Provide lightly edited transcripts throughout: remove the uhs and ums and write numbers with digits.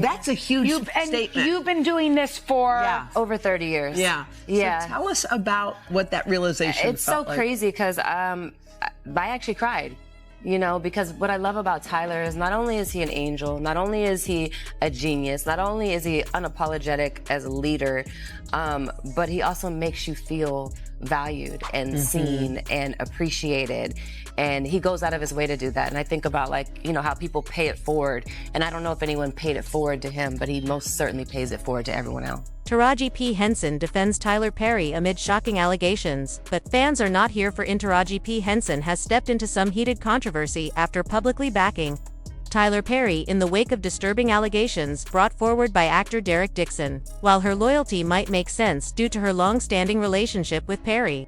That's a huge statement. You've been doing this for over 30 years. Yeah. Yeah. So tell us about what that realization It's so crazy because I actually cried. You know, because what I love about Tyler is not only is he an angel, not only is he a genius, not only is he unapologetic as a leader, but he also makes you feel valued and seen and appreciated. And he goes out of his way to do that. And I think about, like, you know, how people pay it forward. And I don't know if anyone paid it forward to him, but he most certainly pays it forward to everyone else. Taraji P. Henson defends Tyler Perry amid shocking allegations, but fans are not here for Taraji P. Henson has stepped into some heated controversy after publicly backing Tyler Perry in the wake of disturbing allegations brought forward by actor Derek Dixon. While her loyalty might make sense due to her long-standing relationship with Perry,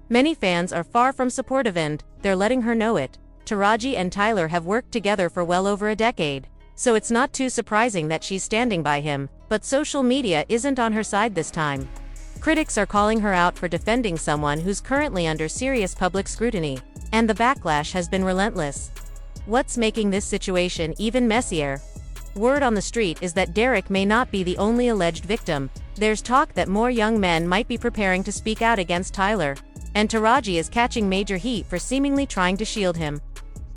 many fans are far from supportive and they're letting her know it. Taraji and Tyler have worked together for well over a decade, so it's not too surprising that she's standing by him, but social media isn't on her side this time. Critics are calling her out for defending someone who's currently under serious public scrutiny, and the backlash has been relentless. What's making this situation even messier? Word on the street is that Derek may not be the only alleged victim. There's talk that more young men might be preparing to speak out against Tyler, and Taraji is catching major heat for seemingly trying to shield him.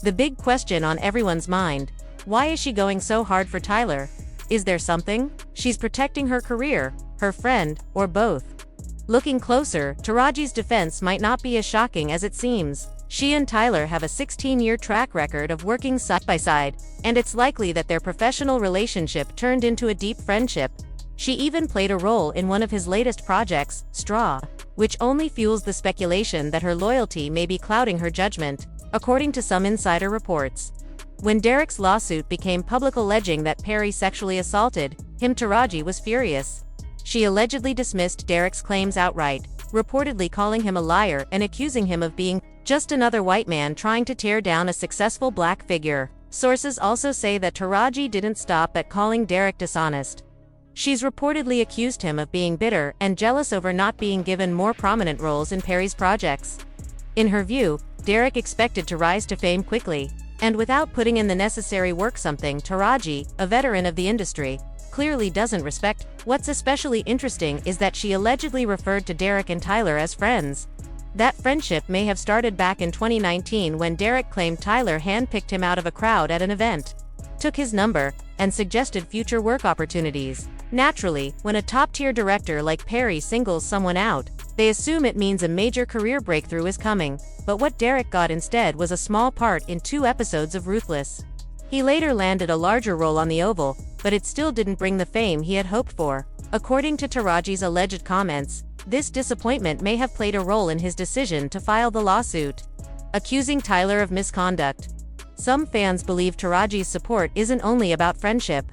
The big question on everyone's mind: why is she going so hard for Tyler? Is there something? She's protecting her career, her friend, or both? Looking closer, Taraji's defense might not be as shocking as it seems. She and Tyler have a 16-year track record of working side by side, and it's likely that their professional relationship turned into a deep friendship. She even played a role in one of his latest projects, Straw, which only fuels the speculation that her loyalty may be clouding her judgment, according to some insider reports. When Derek's lawsuit became public alleging that Perry sexually assaulted him, Taraji was furious. She allegedly dismissed Derek's claims outright, reportedly calling him a liar and accusing him of being just another white man trying to tear down a successful black figure. Sources also say that Taraji didn't stop at calling Derek dishonest. She's reportedly accused him of being bitter and jealous over not being given more prominent roles in Perry's projects. In her view, Derek expected to rise to fame quickly, and without putting in the necessary work, something Taraji, a veteran of the industry, clearly doesn't respect. What's especially interesting is that she allegedly referred to Derek and Tyler as friends. That friendship may have started back in 2019 when Derek claimed Tyler handpicked him out of a crowd at an event, took his number, and suggested future work opportunities. Naturally, when a top-tier director like Perry singles someone out, they assume it means a major career breakthrough is coming, but what Derek got instead was a small part in 2 episodes of Ruthless. He later landed a larger role on The Oval, but it still didn't bring the fame he had hoped for. According to Taraji's alleged comments, this disappointment may have played a role in his decision to file the lawsuit, accusing Tyler of misconduct. Some fans believe Taraji's support isn't only about friendship.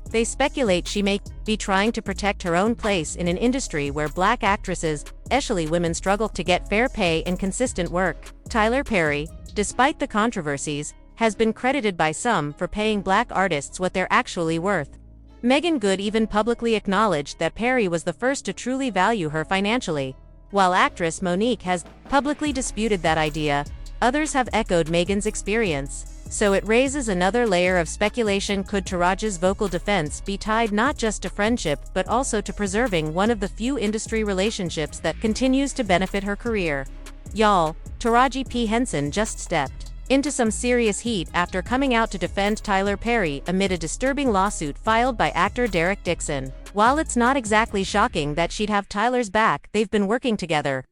They speculate she may be trying to protect her own place in an industry where black actresses, especially women, struggle to get fair pay and consistent work. Tyler Perry, despite the controversies, has been credited by some for paying black artists what they're actually worth. Megan Good even publicly acknowledged that Perry was the first to truly value her financially. While actress Monique has publicly disputed that idea, others have echoed Megan's experience. So it raises another layer of speculation. Could Taraji's vocal defense be tied not just to friendship but also to preserving one of the few industry relationships that continues to benefit her career? Y'all, Taraji P. Henson just stepped into some serious heat after coming out to defend Tyler Perry amid a disturbing lawsuit filed by actor Derek Dixon. While it's not exactly shocking that she'd have Tyler's back, they've been working together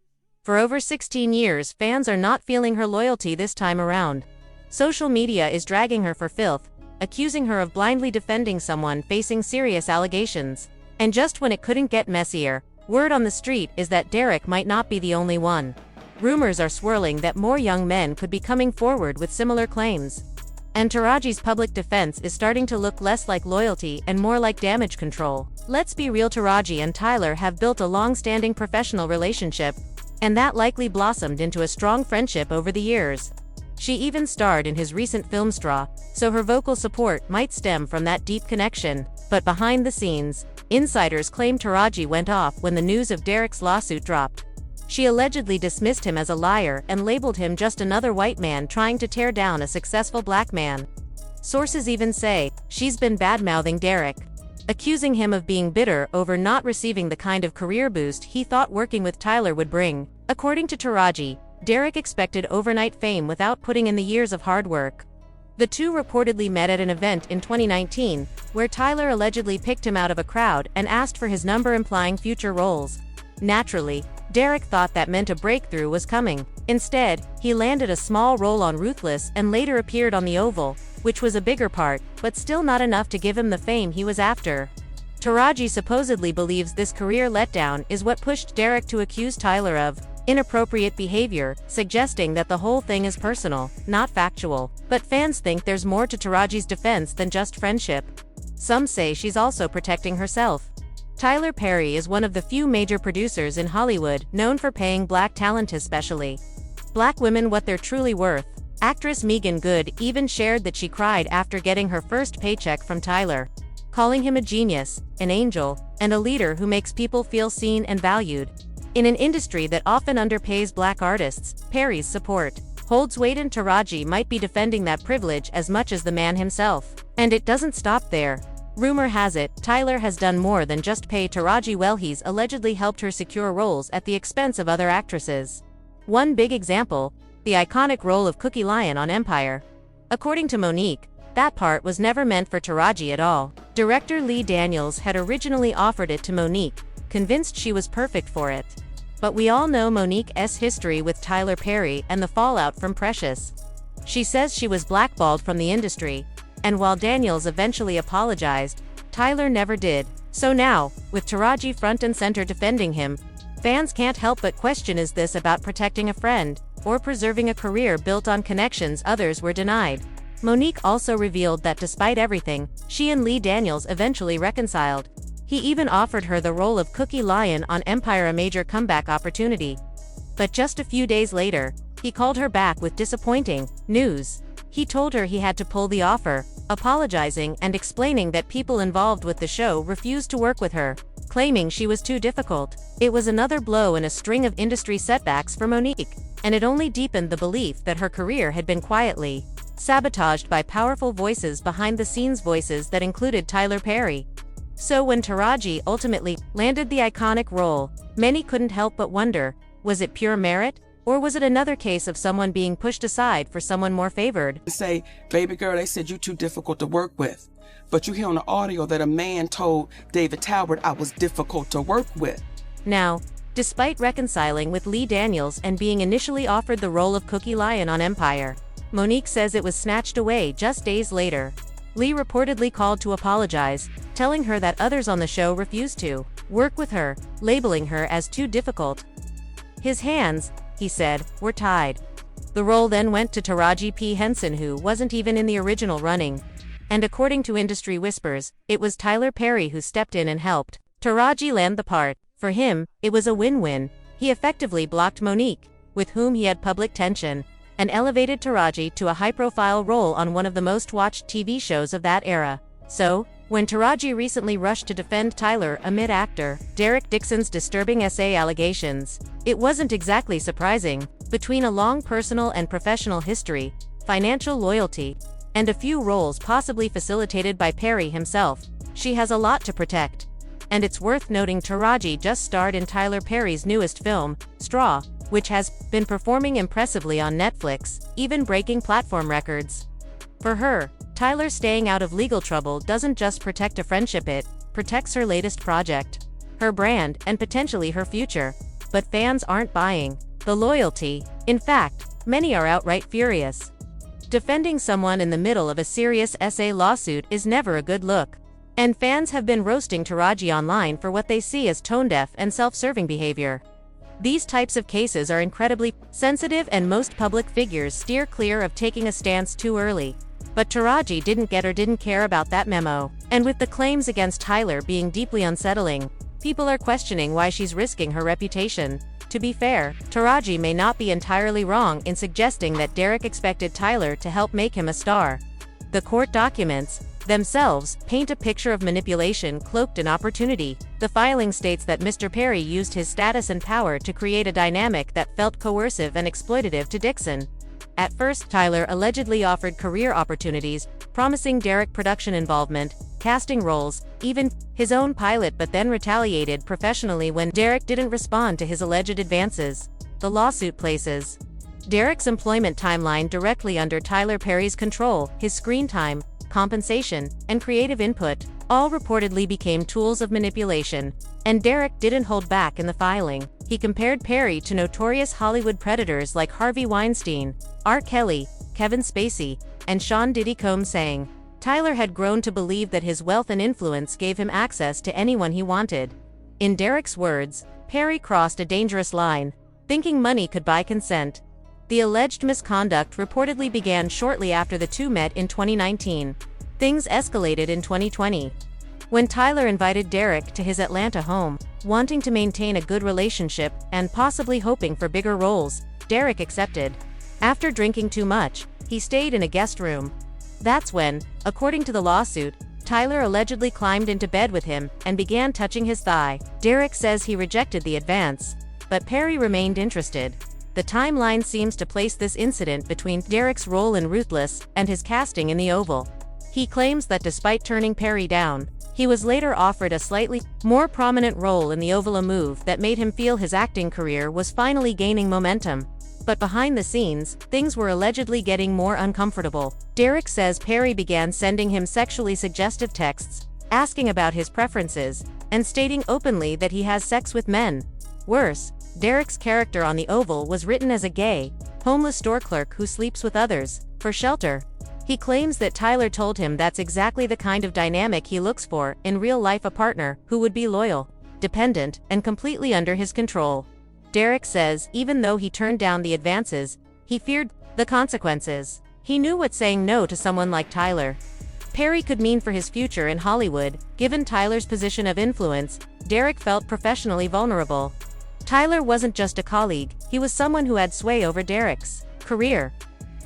for over 16 years. Fans are not feeling her loyalty this time around. Social media is dragging her for filth, accusing her of blindly defending someone facing serious allegations. And just when it couldn't get messier, word on the street is that Derek might not be the only one. Rumors are swirling that more young men could be coming forward with similar claims. And Taraji's public defense is starting to look less like loyalty and more like damage control. Let's be real, Taraji and Tyler have built a long-standing professional relationship, and that likely blossomed into a strong friendship over the years. She even starred in his recent film Straw, so her vocal support might stem from that deep connection. But behind the scenes, insiders claim Taraji went off when the news of Derek's lawsuit dropped. She allegedly dismissed him as a liar and labeled him just another white man trying to tear down a successful black man. Sources even say she's been bad-mouthing Derek, accusing him of being bitter over not receiving the kind of career boost he thought working with Tyler would bring. According to Taraji, Derek expected overnight fame without putting in the years of hard work. The two reportedly met at an event in 2019, where Tyler allegedly picked him out of a crowd and asked for his number, implying future roles. Naturally, Derek thought that meant a breakthrough was coming. Instead, he landed a small role on Ruthless and later appeared on The Oval, which was a bigger part, but still not enough to give him the fame he was after. Taraji supposedly believes this career letdown is what pushed Derek to accuse Tyler of inappropriate behavior, suggesting that the whole thing is personal, not factual. But fans think there's more to Taraji's defense than just friendship. Some say she's also protecting herself. Tyler Perry is one of the few major producers in Hollywood known for paying black talent, especially black women, what they're truly worth. Actress Meagan Good even shared that she cried after getting her first paycheck from Tyler, calling him a genius, an angel, and a leader who makes people feel seen and valued. In an industry that often underpays black artists, Perry's support holds weight, and Taraji might be defending that privilege as much as the man himself. And it doesn't stop there. Rumor has it, Tyler has done more than just pay Taraji well. He's allegedly helped her secure roles at the expense of other actresses. One big example, the iconic role of Cookie Lyon on Empire. According to Monique, that part was never meant for Taraji at all. Director Lee Daniels had originally offered it to Monique, convinced she was perfect for it. But we all know Monique's history with Tyler Perry and the fallout from Precious. She says she was blackballed from the industry, and while Daniels eventually apologized, Tyler never did. So now, with Taraji front and center defending him, fans can't help but question, is this about protecting a friend, or preserving a career built on connections others were denied? Monique also revealed that despite everything, she and Lee Daniels eventually reconciled. He even offered her the role of Cookie Lyon on Empire, a major comeback opportunity. But just a few days later, he called her back with disappointing news. He told her he had to pull the offer, apologizing and explaining that people involved with the show refused to work with her, claiming she was too difficult. It was another blow in a string of industry setbacks for Monique, and it only deepened the belief that her career had been quietly sabotaged by powerful voices behind the scenes, voices that included Tyler Perry. So when Taraji ultimately landed the iconic role, many couldn't help but wonder, was it pure merit? Or was it another case of someone being pushed aside for someone more favored? Say, baby girl, they said you too difficult to work with. But you hear on the audio that a man told David Talbert I was difficult to work with. Now, despite reconciling with Lee Daniels and being initially offered the role of Cookie Lyon on Empire, Monique says it was snatched away just days later. Lee reportedly called to apologize, telling her that others on the show refused to work with her, labeling her as too difficult. His hands, he said, were tied. The role then went to Taraji P. Henson, who wasn't even in the original running. And according to industry whispers, it was Tyler Perry who stepped in and helped Taraji land the part. For him, it was a win-win. He effectively blocked Monique, with whom he had public tension, and elevated Taraji to a high-profile role on one of the most-watched TV shows of that era. So, when Taraji recently rushed to defend Tyler amid actor Derek Dixon's disturbing essay allegations, it wasn't exactly surprising. Between a long personal and professional history, financial loyalty, and a few roles possibly facilitated by Perry himself, she has a lot to protect. And it's worth noting Taraji just starred in Tyler Perry's newest film, Straw, which has been performing impressively on Netflix, even breaking platform records. For her, Tyler staying out of legal trouble doesn't just protect a friendship, it protects her latest project, her brand, and potentially her future. But fans aren't buying the loyalty. In fact, many are outright furious. Defending someone in the middle of a serious essay lawsuit is never a good look. And fans have been roasting Taraji online for what they see as tone-deaf and self-serving behavior. These types of cases are incredibly sensitive, and most public figures steer clear of taking a stance too early. But Taraji didn't care about that memo. And with the claims against Tyler being deeply unsettling, people are questioning why she's risking her reputation. To be fair, Taraji may not be entirely wrong in suggesting that Derek expected Tyler to help make him a star. The court documents themselves paint a picture of manipulation cloaked in opportunity. The filing states that Mr. Perry used his status and power to create a dynamic that felt coercive and exploitative to Dixon. At first, Tyler allegedly offered career opportunities, promising Derek production involvement, casting roles, even his own pilot, but then retaliated professionally when Derek didn't respond to his alleged advances. The lawsuit places Derek's employment timeline directly under Tyler Perry's control. His screen time, compensation, and creative input all reportedly became tools of manipulation, and Derek didn't hold back in the filing. He compared Perry to notorious Hollywood predators like Harvey Weinstein, R. Kelly, Kevin Spacey, and Sean Diddy Combs, saying Tyler had grown to believe that his wealth and influence gave him access to anyone he wanted. In Derek's words, Perry crossed a dangerous line, thinking money could buy consent. The alleged misconduct reportedly began shortly after the two met in 2019. Things escalated in 2020, when Tyler invited Derek to his Atlanta home, wanting to maintain a good relationship and possibly hoping for bigger roles. Derek accepted. After drinking too much, he stayed in a guest room. That's when, according to the lawsuit, Tyler allegedly climbed into bed with him and began touching his thigh. Derek says he rejected the advance, but Perry remained interested. The timeline seems to place this incident between Derek's role in Ruthless and his casting in The Oval. He claims that despite turning Perry down, he was later offered a slightly more prominent role in The Oval, a move that made him feel his acting career was finally gaining momentum. But behind the scenes, things were allegedly getting more uncomfortable. Derek says Perry began sending him sexually suggestive texts, asking about his preferences, and stating openly that he has sex with men. Worse, Derek's character on The Oval was written as a gay, homeless store clerk who sleeps with others for shelter. He claims that Tyler told him that's exactly the kind of dynamic he looks for in real life, a partner who would be loyal, dependent, and completely under his control. Derek says even though he turned down the advances, he feared the consequences. He knew what saying no to someone like Tyler Perry could mean for his future in Hollywood. Given Tyler's position of influence, Derek felt professionally vulnerable. Tyler wasn't just a colleague, he was someone who had sway over Derek's career.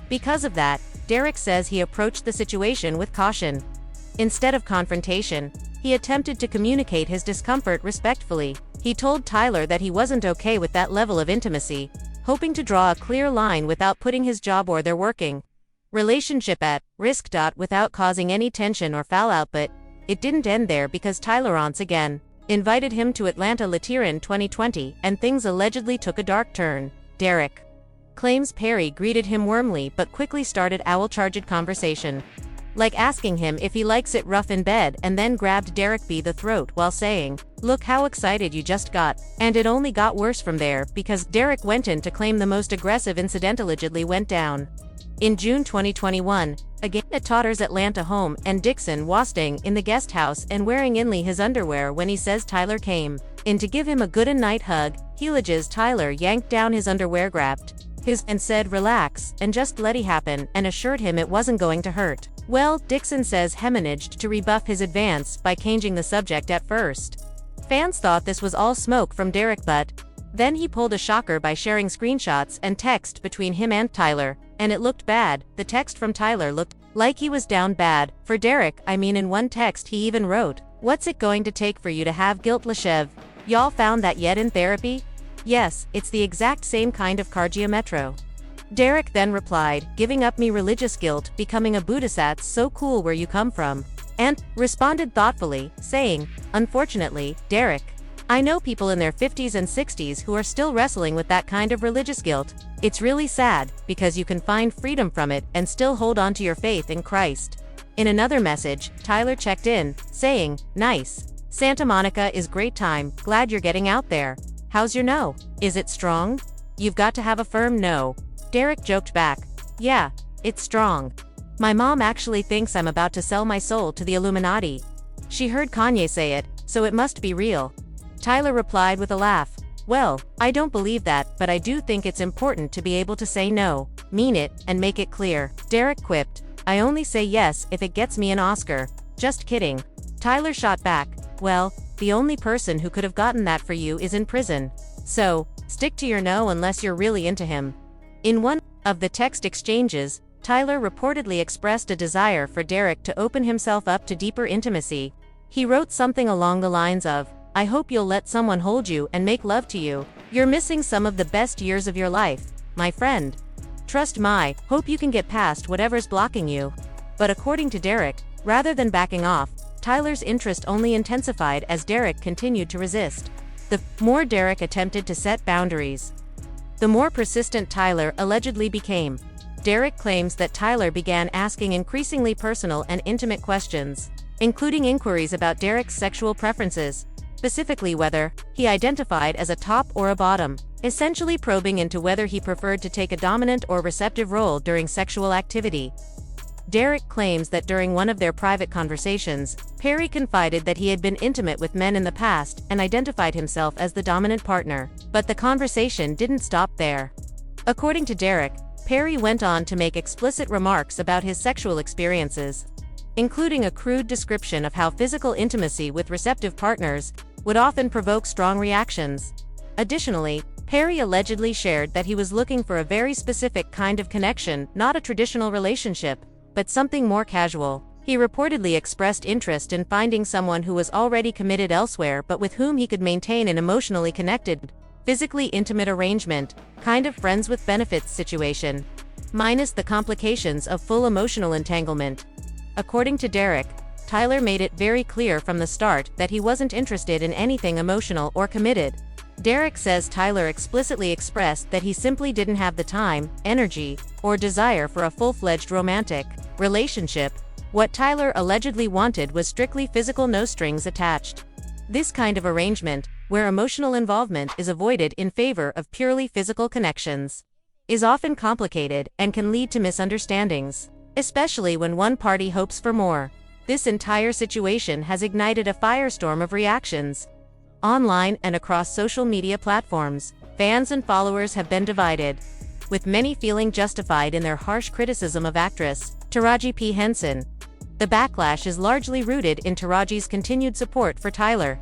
Because of that, Derek says he approached the situation with caution. Instead of confrontation, he attempted to communicate his discomfort respectfully. He told Tyler that he wasn't okay with that level of intimacy, hoping to draw a clear line without putting his job or their working relationship at risk. Without causing any tension or fallout, but it didn't end there because Tyler once again invited him to Atlanta later in 2020, and things allegedly took a dark turn. Derek claims Perry greeted him warmly but quickly started charged conversation, like asking him if he likes it rough in bed, and then grabbed Derek by the throat while saying, "Look how excited you just got." And it only got worse from there, because Derek went in to claim the most aggressive incident allegedly went down in June 2021, again at Totter's Atlanta home, and Dixon was staying in the guest house and wearing only his underwear when he says Tyler came in to give him a good night hug. He alleges Tyler yanked down his underwear, grabbed his and said relax and just let it happen, and assured him it wasn't going to hurt. Well, Dixon says he managed to rebuff his advance by changing the subject at first. Fans thought this was all smoke from Derek, but then he pulled a shocker by sharing screenshots and text between him and Tyler, and it looked bad. The text from Tyler looked like he was down bad for Derek. I mean, in one text he even wrote, "What's it going to take for you to have guilt, Lashev? Y'all found that yet in therapy?" Yes, it's the exact same kind of metro. Derek then replied, "Giving up me religious guilt, becoming a Buddhist, so cool where you come from," and responded thoughtfully, saying, "Unfortunately, Derek, I know people in their 50s and 60s who are still wrestling with that kind of religious guilt. It's really sad, because you can find freedom from it and still hold on to your faith in Christ." In another message, Tyler checked in, saying, "Nice. Santa Monica is great time, glad you're getting out there. How's your no? Is it strong? You've got to have a firm no." Derek joked back, "Yeah, it's strong. My mom actually thinks I'm about to sell my soul to the Illuminati. She heard Kanye say it, so it must be real." Tyler replied with a laugh, "Well, I don't believe that, but I do think it's important to be able to say no, mean it, and make it clear." Derek quipped, "I only say yes if it gets me an Oscar. Just kidding." Tyler shot back, "Well, the only person who could have gotten that for you is in prison. So, stick to your no unless you're really into him." In one of the text exchanges, Tyler reportedly expressed a desire for Derek to open himself up to deeper intimacy. He wrote something along the lines of, "I hope you'll let someone hold you and make love to you. You're missing some of the best years of your life, my friend." Trust my, hope you can get past whatever's blocking you. But according to Derek, rather than backing off, Tyler's interest only intensified as Derek continued to resist. The more Derek attempted to set boundaries, the more persistent Tyler allegedly became. Derek claims that Tyler began asking increasingly personal and intimate questions, including inquiries about Derek's sexual preferences, specifically whether he identified as a top or a bottom, essentially probing into whether he preferred to take a dominant or receptive role during sexual activity. Derek claims that during one of their private conversations, Perry confided that he had been intimate with men in the past and identified himself as the dominant partner, but the conversation didn't stop there. According to Derek, Perry went on to make explicit remarks about his sexual experiences, including a crude description of how physical intimacy with receptive partners would often provoke strong reactions. Additionally, Perry allegedly shared that he was looking for a very specific kind of connection, not a traditional relationship, but something more casual. He reportedly expressed interest in finding someone who was already committed elsewhere but with whom he could maintain an emotionally connected, physically intimate arrangement, kind of friends with benefits situation, minus the complications of full emotional entanglement. According to Derek, Tyler made it very clear from the start that he wasn't interested in anything emotional or committed. Derek says Tyler explicitly expressed that he simply didn't have the time, energy, or desire for a full-fledged romantic relationship. What Tyler allegedly wanted was strictly physical, no strings attached. This kind of arrangement, where emotional involvement is avoided in favor of purely physical connections, is often complicated and can lead to misunderstandings, especially when one party hopes for more. This entire situation has ignited a firestorm of reactions. Online and across social media platforms, fans and followers have been divided, with many feeling justified in their harsh criticism of actress Taraji P. Henson. The backlash is largely rooted in Taraji's continued support for Tyler.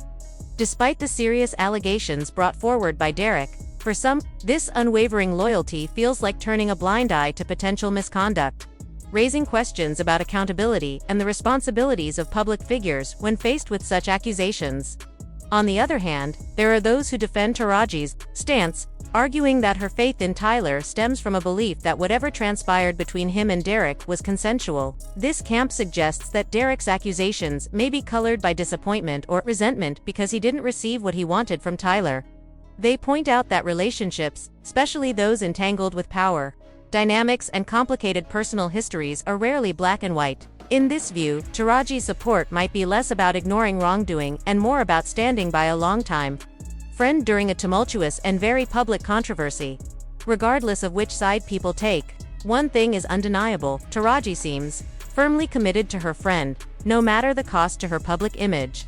Despite the serious allegations brought forward by Derek, for some, this unwavering loyalty feels like turning a blind eye to potential misconduct, raising questions about accountability and the responsibilities of public figures when faced with such accusations. On the other hand, there are those who defend Taraji's stance, arguing that her faith in Tyler stems from a belief that whatever transpired between him and Derek was consensual. This camp suggests that Derek's accusations may be colored by disappointment or resentment because he didn't receive what he wanted from Tyler. They point out that relationships, especially those entangled with power dynamics and complicated personal histories, are rarely black and white. In this view, Taraji's support might be less about ignoring wrongdoing and more about standing by a long-time friend during a tumultuous and very public controversy. Regardless of which side people take, one thing is undeniable: Taraji seems firmly committed to her friend, no matter the cost to her public image.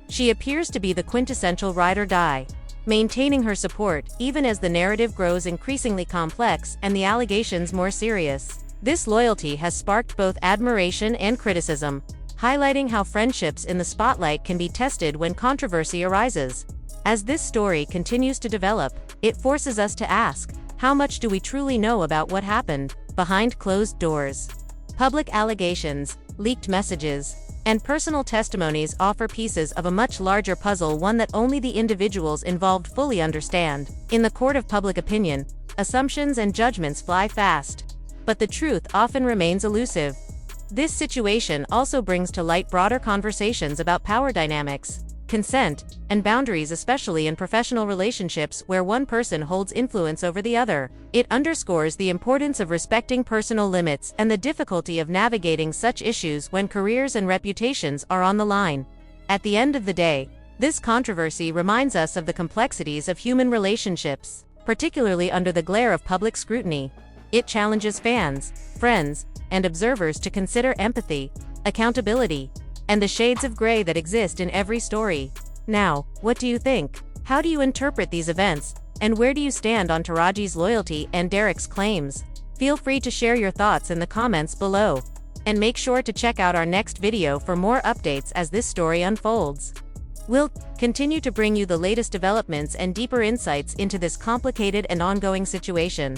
She appears to be the quintessential ride or die, maintaining her support even as the narrative grows increasingly complex and the allegations more serious. This loyalty has sparked both admiration and criticism, highlighting how friendships in the spotlight can be tested when controversy arises. As this story continues to develop, it forces us to ask, how much do we truly know about what happened behind closed doors? Public allegations, leaked messages, and personal testimonies offer pieces of a much larger puzzle, one that only the individuals involved fully understand. In the court of public opinion, assumptions and judgments fly fast, but the truth often remains elusive. This situation also brings to light broader conversations about power dynamics, consent, and boundaries, especially in professional relationships where one person holds influence over the other. It underscores the importance of respecting personal limits and the difficulty of navigating such issues when careers and reputations are on the line. At the end of the day, this controversy reminds us of the complexities of human relationships, particularly under the glare of public scrutiny. It challenges fans, friends, and observers to consider empathy, accountability, and the shades of gray that exist in every story. Now, what do you think? How do you interpret these events, and where do you stand on Taraji's loyalty and Derek's claims? Feel free to share your thoughts in the comments below. And make sure to check out our next video for more updates as this story unfolds. We'll continue to bring you the latest developments and deeper insights into this complicated and ongoing situation.